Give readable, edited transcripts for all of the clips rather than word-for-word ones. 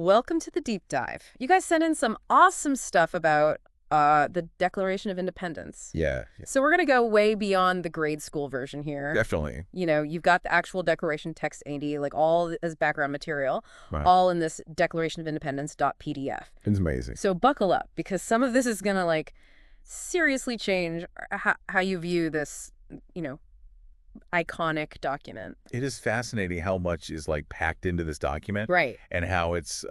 Welcome to the deep dive. You guys sent in some awesome stuff about the Declaration of Independence. Yeah, So we're going to go way beyond the grade school version here. definitely. You know, you've got the actual Declaration text, Andy, like all as background material, Right. all in this Declaration of Independence.pdf. It's amazing. So buckle up, because some of this is going to, like, seriously change how you view this, you know, iconic document. It is fascinating how much is like packed into this document Right. and how its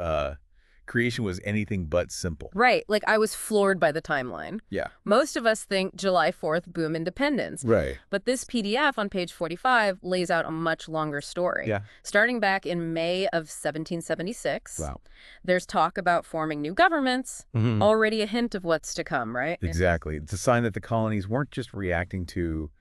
creation was anything but simple. Right. Like, I was floored by the timeline. Yeah. Most of us think July 4th, boom, independence. Right. But this PDF on page 45 lays out a much longer story. Yeah. Starting back in May of 1776, Wow. there's talk about forming new governments, already a hint of what's to come, right? Exactly. It's a sign that the colonies weren't just reacting to,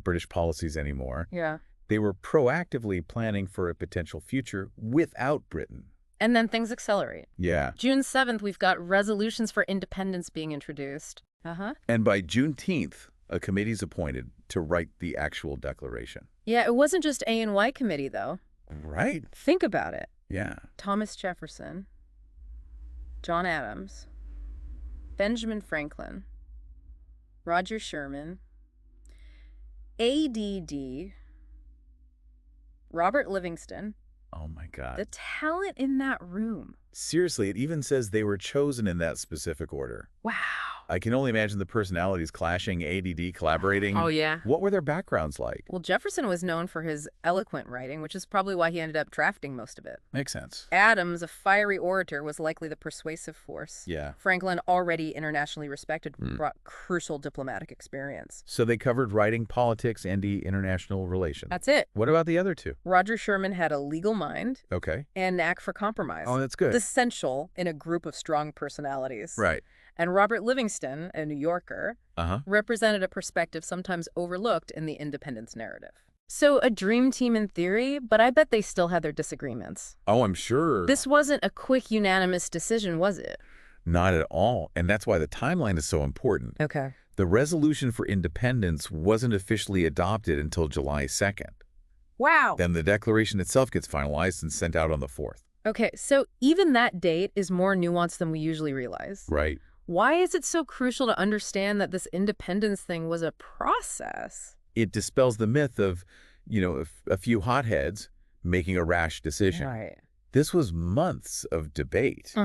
British policies anymore. Yeah. They were proactively planning for a potential future without Britain. And then things accelerate. Yeah. June 7th, we've got resolutions for independence being introduced. And by Juneteenth, a committee's appointed to write the actual declaration. Yeah, it wasn't just A&Y committee, though. Right. Think about it. Yeah. Thomas Jefferson, John Adams, Benjamin Franklin, Roger Sherman, ADD, Robert Livingston. Oh, my God. The talent in that room. Seriously, it even says they were chosen in that specific order. Wow. I can only imagine the personalities clashing, ADD, collaborating. Oh, yeah. What were their backgrounds like? Well, Jefferson was known for his eloquent writing, which is probably why he ended up drafting most of it. Makes sense. Adams, a fiery orator, was likely the persuasive force. Yeah. Franklin, already internationally respected, brought crucial diplomatic experience. So they covered writing, politics, and the international relations. That's it. What about the other two? Roger Sherman had a legal mind Okay. and knack for compromise. Oh, that's good. Essential in a group of strong personalities. Right. And Robert Livingston, a New Yorker, Uh-huh. represented a perspective sometimes overlooked in the independence narrative. So a dream team in theory, but I bet they still had their disagreements. Oh, I'm sure. This wasn't a quick unanimous decision, was it? Not at all. And that's why the timeline is so important. Okay. The resolution for independence wasn't officially adopted until July 2nd. Wow. Then the declaration itself gets finalized and sent out on the 4th. Okay, so even that date is more nuanced than we usually realize. Right. Why is it so crucial to understand that this independence thing was a process? It dispels the myth of, a few hotheads making a rash decision. Right. This was months of debate,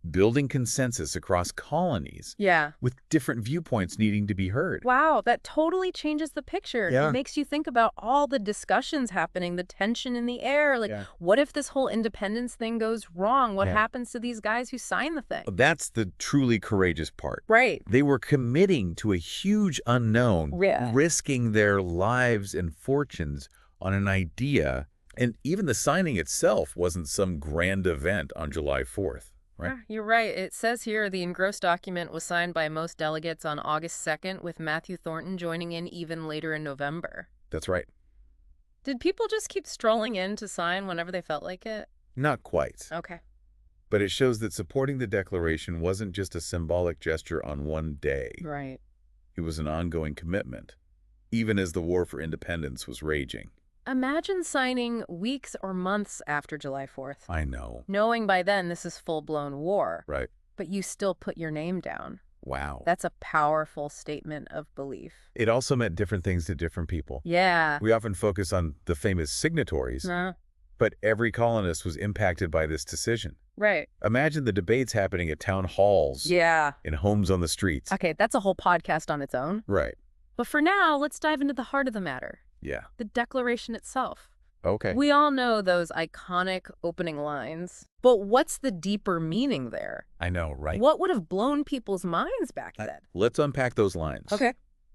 building consensus across colonies, Yeah. with different viewpoints needing to be heard. Wow, that totally changes the picture. Yeah. It makes you think about all the discussions happening, the tension in the air. Like, Yeah. what if this whole independence thing goes wrong? What Yeah. happens to these guys who sign the thing? That's the truly courageous part. Right. They were committing to a huge unknown, Yeah. risking their lives and fortunes on an idea. And even the signing itself wasn't some grand event on July 4th, right? Yeah, you're right. It says here the engrossed document was signed by most delegates on August 2nd, with Matthew Thornton joining in even later in November. That's right. Did people just keep strolling in to sign whenever they felt like it? Not quite. Okay. But it shows that supporting the declaration wasn't just a symbolic gesture on one day. Right. It was an ongoing commitment, even as the war for independence was raging. Imagine signing weeks or months after July 4th. I know. Knowing by then this is full-blown war. Right. But you still put your name down. Wow. That's a powerful statement of belief. It also meant different things to different people. Yeah. We often focus on the famous signatories, but every colonist was impacted by this decision. Right. Imagine the debates happening at town halls, Yeah. in homes on the streets. Okay, that's a whole podcast on its own. Right. But for now, let's dive into the heart of the matter. Yeah. The Declaration itself. Okay. We all know those iconic opening lines. But what's the deeper meaning there? I know, right? What would have blown people's minds back then? Let's unpack those lines. Okay.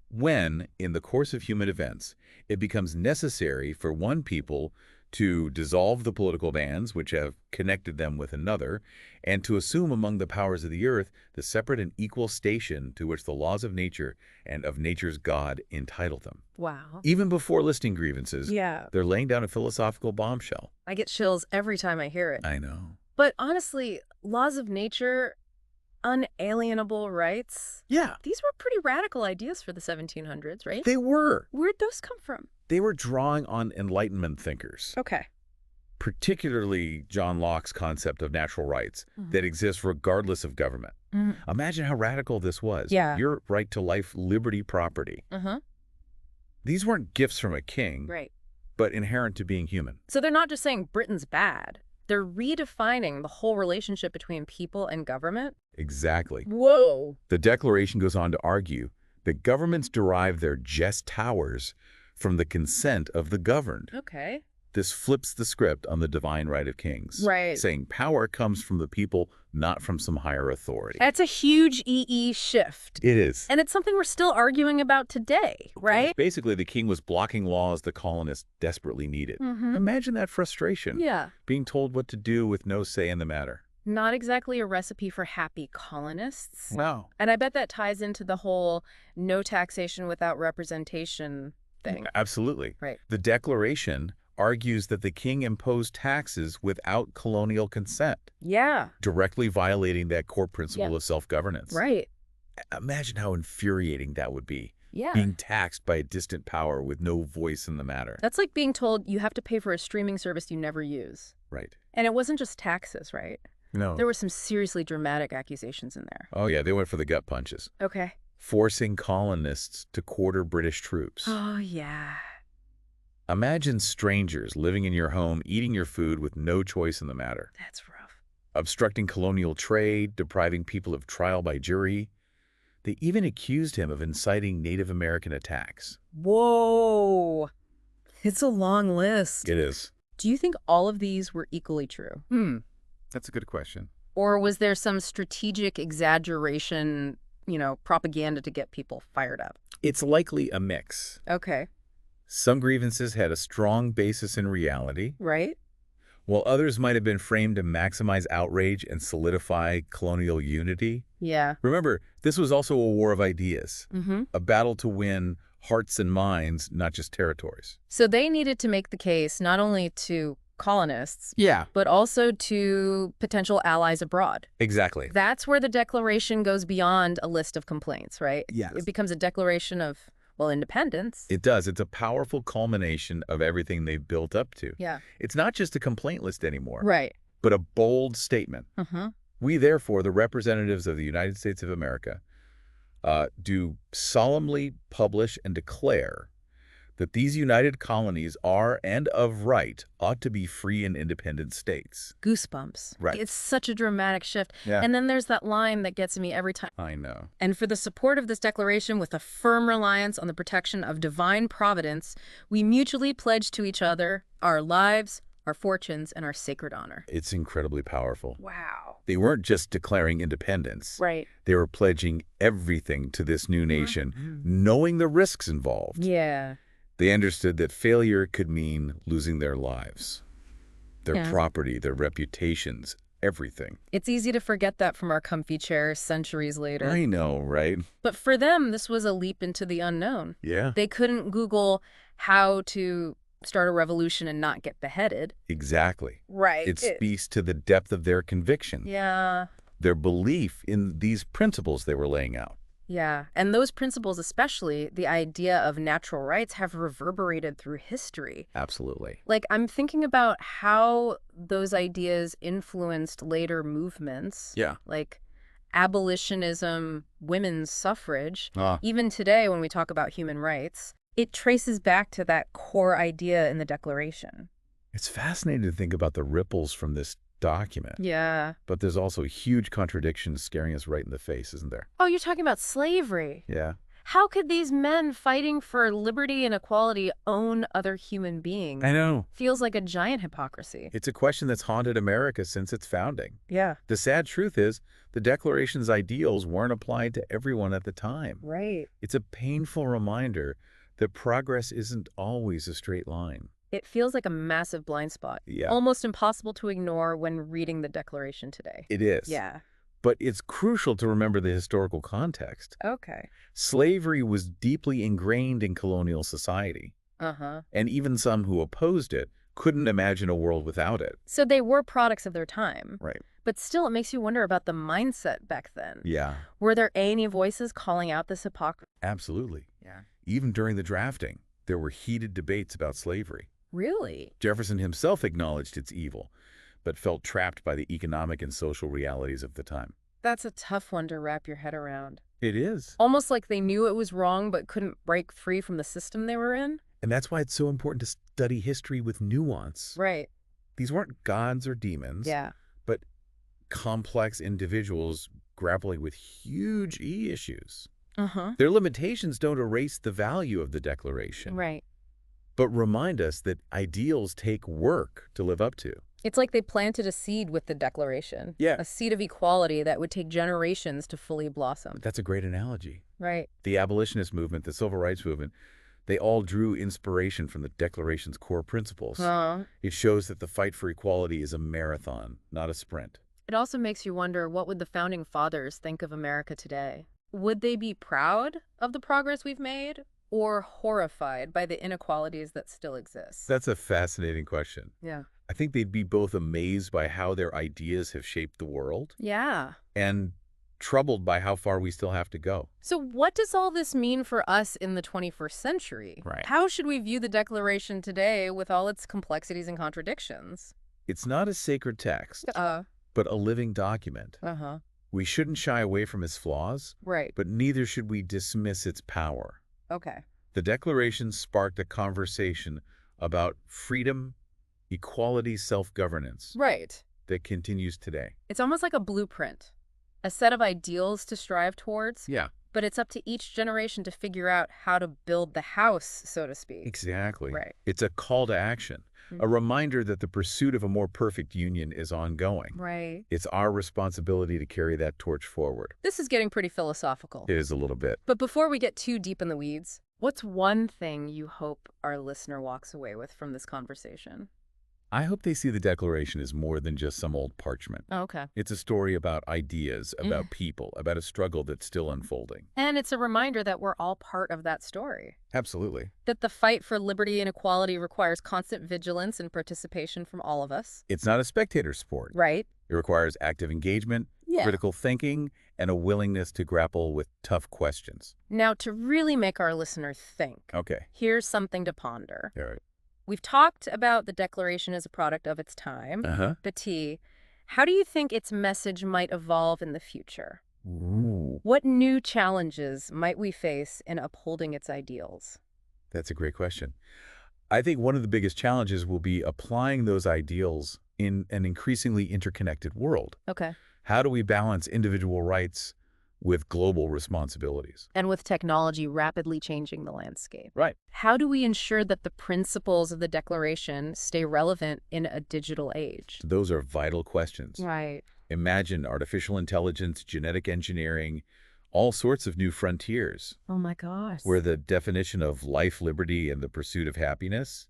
When, in the course of human events, it becomes necessary for one people to dissolve the political bands which have connected them with another, and to assume among the powers of the earth the separate and equal station to which the laws of nature and of nature's God entitle them. Wow. Even before listing grievances, Yeah. they're laying down a philosophical bombshell. I get chills every time I hear it. I know. But honestly, laws of nature, unalienable rights, Yeah, these were pretty radical ideas for the 1700s, right? they were. Where'd those come from? They were drawing on Enlightenment thinkers. Okay. particularly John Locke's concept of natural rights that exist regardless of government. Mm. Imagine how radical this was. Yeah. Your right to life, liberty, property. Uh-huh. These weren't gifts from a king, Right. but inherent to being human. So they're not just saying Britain's bad. They're redefining the whole relationship between people and government. Exactly. Whoa. The Declaration goes on to argue that governments derive their just powers from the consent of the governed. Okay. This flips the script on the divine right of kings, Right. saying power comes from the people, not from some higher authority. That's a huge EE shift. It is. And it's something we're still arguing about today, right? Basically, the king was blocking laws the colonists desperately needed. Mm-hmm. Imagine that frustration, Yeah. being told what to do with no say in the matter. Not exactly a recipe for happy colonists. Wow. And I bet that ties into the whole no taxation without representation thing. Absolutely. Right. The Declaration argues that the king imposed taxes without colonial consent, Yeah. directly violating that core principle Yeah. of self-governance. Right. Imagine how infuriating that would be, Yeah. being taxed by a distant power with no voice in the matter. That's like being told you have to pay for a streaming service you never use. Right. And it wasn't just taxes, right? No. There were some seriously dramatic accusations in there. Oh, yeah, they went for the gut punches, Okay. forcing colonists to quarter British troops. Oh, yeah. Imagine strangers living in your home, eating your food with no choice in the matter, That's rough. obstructing colonial trade, depriving people of trial by jury. They even accused him of inciting Native American attacks. Whoa. It's a long list. It is. Do you think all of these were equally true? That's a good question. Or was there some strategic exaggeration, propaganda to get people fired up? It's likely a mix. Okay. Some grievances had a strong basis in reality, Right? while others might have been framed to maximize outrage and solidify colonial unity. Yeah. Remember, this was also a war of ideas, Mm-hmm. a battle to win hearts and minds, not just territories. So they needed to make the case not only to colonists, Yeah, but also to potential allies abroad. exactly. That's where the declaration goes beyond a list of complaints, right? Yes. It becomes a declaration of, independence. It does. It's a powerful culmination of everything they've built up to. Yeah. It's not just a complaint list anymore, Right. but a bold statement. Uh-huh. We, therefore, the representatives of the United States of America, do solemnly publish and declare that these united colonies are, and of right, ought to be free and independent states. Goosebumps. Right. It's such a dramatic shift. Yeah. And then there's that line that gets me every time. I know. And for the support of this declaration with a firm reliance on the protection of divine providence, we mutually pledge to each other our lives, our fortunes, and our sacred honor. It's incredibly powerful. Wow. They weren't just declaring independence. Right. They were pledging everything to this new nation, knowing the risks involved. Yeah. They understood that failure could mean losing their lives, their Yeah. property, their reputations, everything. It's easy to forget that from our comfy chairs centuries later. I know, right? But for them, this was a leap into the unknown. Yeah. They couldn't Google how to start a revolution and not get beheaded. Exactly. Right. It speaks to the depth of their conviction, Yeah. their belief in these principles they were laying out. Yeah. And those principles, especially the idea of natural rights, have reverberated through history. Absolutely. Like, I'm thinking about how those ideas influenced later movements, Yeah. like abolitionism, women's suffrage. Ah. Even today, when we talk about human rights, it traces back to that core idea in the Declaration. It's fascinating to think about the ripples from this document. Yeah. But there's also huge contradictions staring us right in the face, isn't there? Oh, you're talking about slavery. Yeah. How could these men fighting for liberty and equality own other human beings? I know. Feels like a giant hypocrisy. It's a question that's haunted America since its founding. Yeah. The sad truth is, the Declaration's ideals weren't applied to everyone at the time. Right. It's a painful reminder that progress isn't always a straight line. It feels like a massive blind spot. Yeah. Almost impossible to ignore when reading the Declaration today. It is. Yeah. But it's crucial to remember the historical context. Okay. Slavery was deeply ingrained in colonial society, Uh-huh. and even some who opposed it couldn't imagine a world without it. So they were products of their time. Right. But still, it makes you wonder about the mindset back then. Yeah, Were there any voices calling out this hypocrisy? absolutely. Yeah. Even during the drafting, there were heated debates about slavery. Really? Jefferson himself acknowledged its evil, but felt trapped by the economic and social realities of the time. That's a tough one to wrap your head around. It is. Almost like they knew it was wrong but couldn't break free from the system they were in? And that's why it's so important to study history with nuance. Right. These weren't gods or demons, Yeah. but complex individuals grappling with huge issues. Uh-huh. Their limitations don't erase the value of the Declaration, Right. but remind us that ideals take work to live up to. It's like they planted a seed with the Declaration. Yeah. A seed of equality that would take generations to fully blossom. That's a great analogy. Right. The abolitionist movement, the civil rights movement, they all drew inspiration from the Declaration's core principles. It shows that the fight for equality is a marathon, not a sprint. It also makes you wonder, what would the founding fathers think of America today? Would they be proud of the progress we've made, or horrified by the inequalities that still exist? That's a fascinating question. Yeah. I think they'd be both amazed by how their ideas have shaped the world Yeah. and troubled by how far we still have to go. So what does all this mean for us in the 21st century? Right. How should we view the Declaration today with all its complexities and contradictions? It's not a sacred text, Uh-huh. but a living document. We shouldn't shy away from its flaws, Right. but neither should we dismiss its power. Okay. The Declaration sparked a conversation about freedom, equality, self-governance Right. that continues today. It's almost like a blueprint, a set of ideals to strive towards, Yeah, but it's up to each generation to figure out how to build the house, so to speak. exactly. Right. It's a call to action, a reminder that the pursuit of a more perfect union is ongoing. Right. It's our responsibility to carry that torch forward. This is getting pretty philosophical. It is a little bit. But before we get too deep in the weeds, what's one thing you hope our listener walks away with from this conversation? I hope they see the Declaration as more than just some old parchment. Oh, okay. It's a story about ideas, about people, about a struggle that's still unfolding. And it's a reminder that we're all part of that story. Absolutely. That the fight for liberty and equality requires constant vigilance and participation from all of us. It's not a spectator sport. Right? It requires active engagement, Yeah. critical thinking, and a willingness to grapple with tough questions. Now, to really make our listener think, Okay. here's something to ponder. All right. We've talked about the Declaration as a product of its time. Uh-huh. But T, how do you think its message might evolve in the future? Ooh. What new challenges might we face in upholding its ideals? That's a great question. I think one of the biggest challenges will be applying those ideals in an increasingly interconnected world. Okay. How do we balance individual rights with global responsibilities? And with technology rapidly changing the landscape, Right. how do we ensure that the principles of the Declaration stay relevant in a digital age? Those are vital questions. Right. Imagine artificial intelligence, genetic engineering, all sorts of new frontiers Oh my gosh. where the definition of life, liberty, and the pursuit of happiness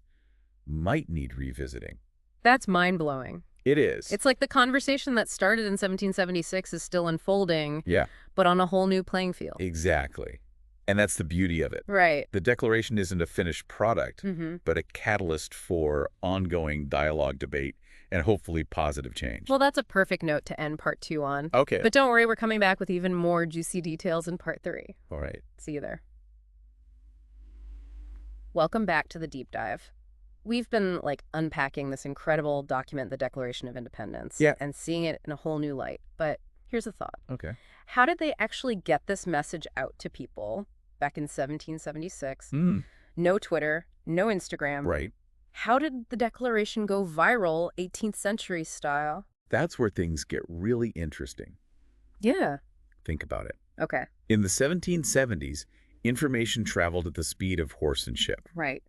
might need revisiting. That's mind-blowing. It is. It's like the conversation that started in 1776 is still unfolding, Yeah, but on a whole new playing field. exactly. And that's the beauty of it. Right. The Declaration isn't a finished product, but a catalyst for ongoing dialogue, debate, and hopefully positive change. Well, that's a perfect note to end part 2 on. Okay. But don't worry, we're coming back with even more juicy details in part 3. All right. See you there. Welcome back to the deep dive. We've been unpacking this incredible document, the Declaration of Independence, Yeah. and seeing it in a whole new light. But here's a thought. Okay. How did they actually get this message out to people back in 1776? No Twitter, no Instagram. Right. How did the Declaration go viral 18th century style? That's where things get really interesting. Yeah. Think about it. Okay. In the 1770s, information traveled at the speed of horse and ship. Right.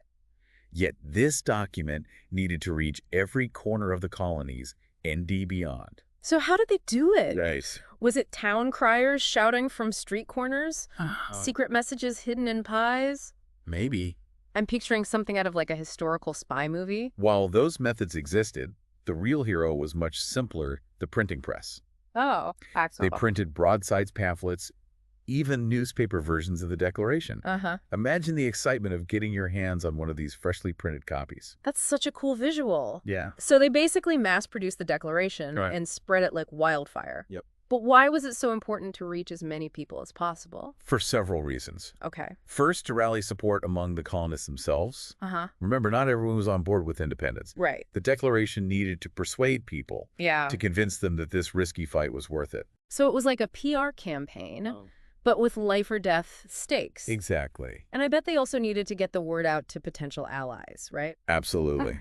Yet this document needed to reach every corner of the colonies and beyond. So how did they do it? Nice. Was it town criers shouting from street corners? Secret messages hidden in pies? Maybe. I'm picturing something out of a historical spy movie. While those methods existed, the real hero was much simpler, the printing press. Oh, They printed broadsides, pamphlets, even newspaper versions of the Declaration. Imagine the excitement of getting your hands on one of these freshly printed copies. That's such a cool visual. Yeah. So they basically mass-produced the Declaration Right. and spread it like wildfire. Yep. But why was it so important to reach as many people as possible? For several reasons. Okay. First, to rally support among the colonists themselves. Uh-huh. Remember, not everyone was on board with independence. Right. The Declaration needed to persuade people Yeah. to convince them that this risky fight was worth it. So it was like a PR campaign, but with life or death stakes. Exactly. And I bet they also needed to get the word out to potential allies, right? Absolutely.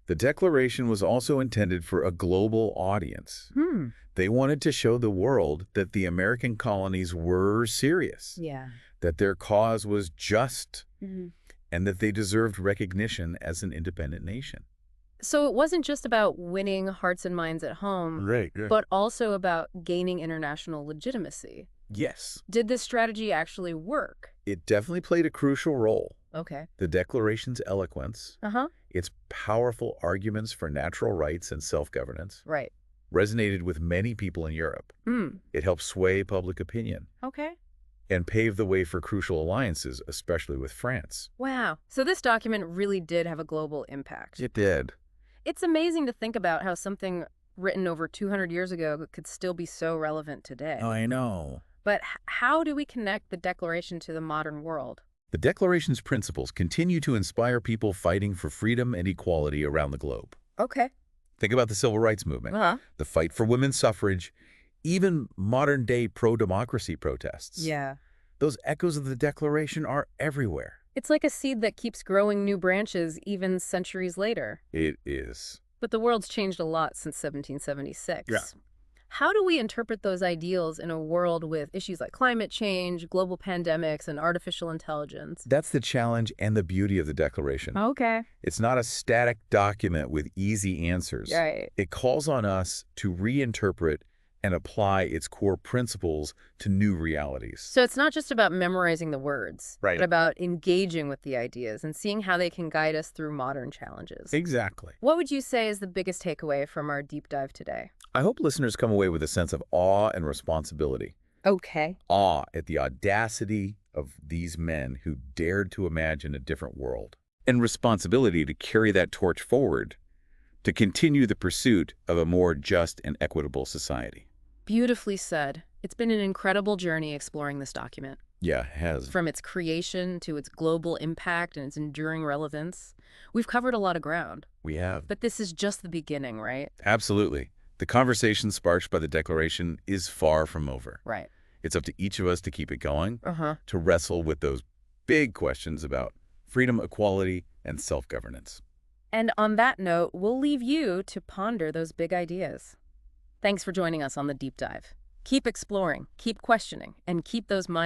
The Declaration was also intended for a global audience. They wanted to show the world that the American colonies were serious, Yeah. that their cause was just, and that they deserved recognition as an independent nation. So it wasn't just about winning hearts and minds at home, Right. but also about gaining international legitimacy. Yes, Did this strategy actually work? it definitely played a crucial role. Okay. The Declaration's eloquence, Uh-huh. its powerful arguments for natural rights and self-governance, Right. resonated with many people in Europe. It helped sway public opinion Okay. and paved the way for crucial alliances, especially with France. Wow. So this document really did have a global impact. It did. It's amazing to think about how something written over 200 years ago could still be so relevant today. I know. But how do we connect the Declaration to the modern world? The Declaration's principles continue to inspire people fighting for freedom and equality around the globe. Okay. Think about the civil rights movement, the fight for women's suffrage, even modern-day pro-democracy protests. Yeah. Those echoes of the Declaration are everywhere. It's like a seed that keeps growing new branches even centuries later. It is. But the world's changed a lot since 1776. Yeah. How do we interpret those ideals in a world with issues like climate change, global pandemics, and artificial intelligence? That's the challenge and the beauty of the Declaration. Okay. It's not a static document with easy answers. Right. It calls on us to reinterpret and apply its core principles to new realities. So it's not just about memorizing the words, Right. but about engaging with the ideas and seeing how they can guide us through modern challenges. Exactly. What would you say is the biggest takeaway from our deep dive today? I hope listeners come away with a sense of awe and responsibility. Okay. Awe at the audacity of these men who dared to imagine a different world. And responsibility to carry that torch forward, to continue the pursuit of a more just and equitable society. Beautifully said. It's been an incredible journey exploring this document. Yeah, it has. From its creation to its global impact and its enduring relevance. We've covered a lot of ground. We have. But this is just the beginning, right? Absolutely. The conversation sparked by the Declaration is far from over. Right. It's up to each of us to keep it going, Uh-huh. to wrestle with those big questions about freedom, equality, and self-governance. And on that note, we'll leave you to ponder those big ideas. Thanks for joining us on the deep dive. Keep exploring, keep questioning, and keep those minds